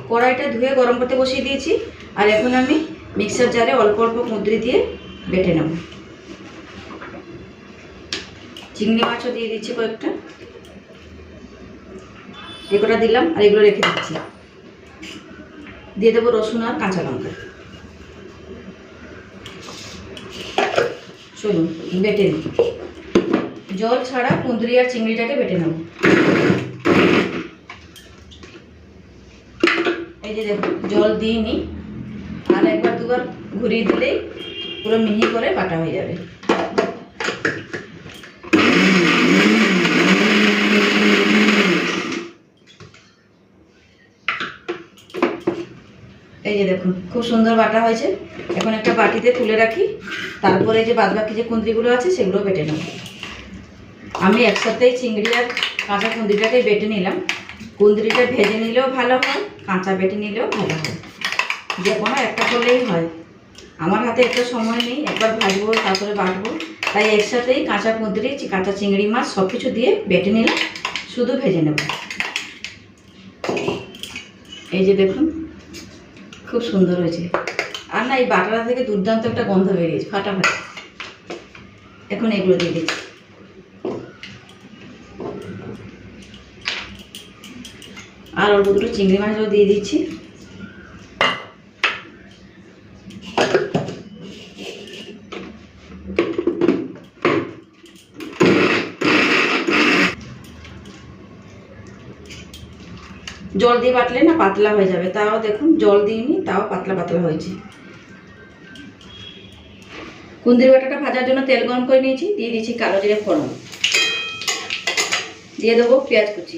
কড়াইটা ধুয়ে গরম করতে বসিয়ে দিয়েছি। আর এখন আমি মিক্সার জারে অল্প অল্প কুঁদরি দিয়ে বেটে নেব। চিংড়ি মাছও দিয়ে দিচ্ছি কয়েকটা, এগুলো দিলাম আর এগুলো রেখে দিচ্ছি। দিয়ে দেবো রসুন আর কাঁচা লঙ্কা। চলুন বেটে নিই। জল ছাড়া কুঁদরি আর চিংড়িটাকে বেটে নেব। এই যে দেখুন জল দিইনি, আর একবার দুবার ঘুরিয়ে দিলেই পুরো মিহি করে বাটা হয়ে যাবে। এই যে দেখুন খুব সুন্দর বাটা হয়েছে। এখন একটা বাটিতে তুলে রাখি, তারপরে যে বাদবাকি যে কুঁদরিগুলো আছে সেগুলো বেটে নেব। আমি একসাথেই চিংড়ি আর কাঁচা কুঁদরিটাকে বেটে নিলাম। কুঁদরিটা ভেজে নিলেও ভালো হয়, কাঁচা বেটে নিলেও ভালো হয়, যে কোনো একটা করলেই হয়। আমার হাতে একটা সময় নেই, একবার ভাজবো তারপরে বাটবো, তাই একসাথেই কাঁচা কুঁদরি কাঁচা চিংড়ি মাছ সব কিছু দিয়ে বেটে নিলাম, শুধু ভেজে নেব। এই যে দেখুন খুব সুন্দর হয়েছে। আর না, এই বাটাটা থেকে দুর্দান্ত একটা গন্ধ বেরিয়েছে, ফাটাফাটি। এখন এগুলো দিয়ে দিচ্ছি। আর অল্প দুটো চিংড়ি মাছগুলো দিয়ে দিচ্ছি। জল দিয়ে বাটলে না পাতলা হয়ে যাবে, তাও দেখুন জল দিইনি, তাও পাতলা পাতলা হয়েছে। কুঁদরি বাটাটা ভাজার জন্য তেল গরম করে নিয়েছি, দিয়ে দিচ্ছি কালো জিরে ফোড়ন, দিয়ে দেবো পেঁয়াজ কুচি,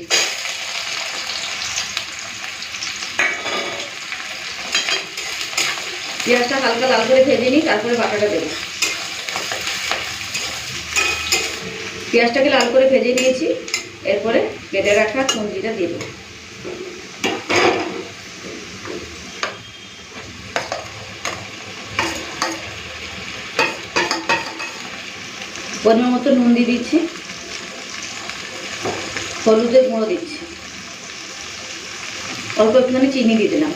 পেঁয়াজটা হালকা লাল করে ভেজে নিই, তারপরে বাটাটা দেবো। পেঁয়াজটাকে লাল করে ভেজে নিয়েছি, এরপরে কেটে রাখা কুঁদরিটা দিয়ে দেবো। পরিমাণ মতো নুন দিয়ে দিচ্ছি, হলুদের গুঁড়ো দিচ্ছি, অল্প একটুখানি চিনি দিয়ে দিলাম,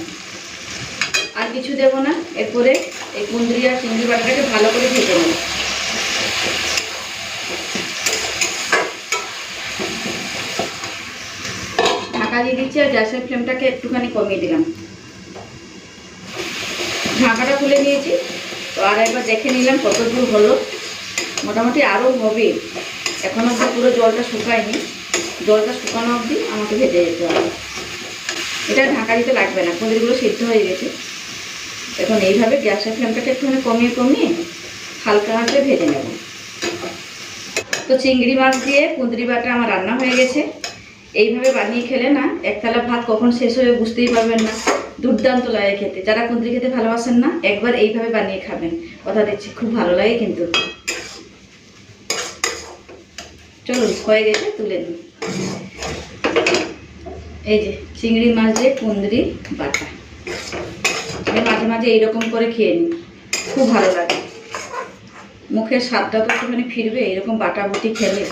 আর কিছু দেবো না। এরপরে এই কুঁদরি আর চিংড়ি বাটাটাকে ভালো করে ভেজে নেব। ঢাকা দিয়ে দিচ্ছি আর গ্যাসের ফ্লেমটাকে একটুখানি কমিয়ে দিলাম। ঢাকাটা খুলে নিয়েছি, তো আর একবার দেখে নিলাম কত দূর হলো। মোটামুটি আরও হবে, এখনও অবধি পুরো জলটা শুকায়নি। জলটা শুকানো অবধি আমাকে ভেজে যেতে হবে। এটা ঢাকা দিতে লাগবে না, কুঁদরিগুলো সিদ্ধ হয়ে গেছে। এখন এইভাবে গ্যাসের ফ্লেমটাকে একটুখানি কমিয়ে কমিয়ে হালকা হাতে ভেজে নেব। তো চিংড়ি মাছ দিয়ে কুঁদরি বাটা আমার রান্না হয়ে গেছে। এইভাবে বানিয়ে খেলে না এক থালা ভাত কখন শেষ হয়ে বুঝতেই পারবেন না, দুর্দান্ত লাগে খেতে। যারা কুঁদরি খেতে ভালোবাসেন না, একবার এইভাবে বানিয়ে খাবেন, কথা দিচ্ছি খুব ভালো লাগে কিন্তু। চলুন হয়ে গেছে, তুলে নিন। এই যে চিংড়ি মাছ দিয়ে কুঁদরি বাটা, মাঝে মাঝে এইরকম করে খেয়ে নিন, খুব ভালো লাগে। মুখের স্বাদটা তো একটুখানি ফিরবে এরকম বাটা বুটি খেলে।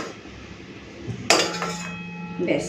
ব্যাস।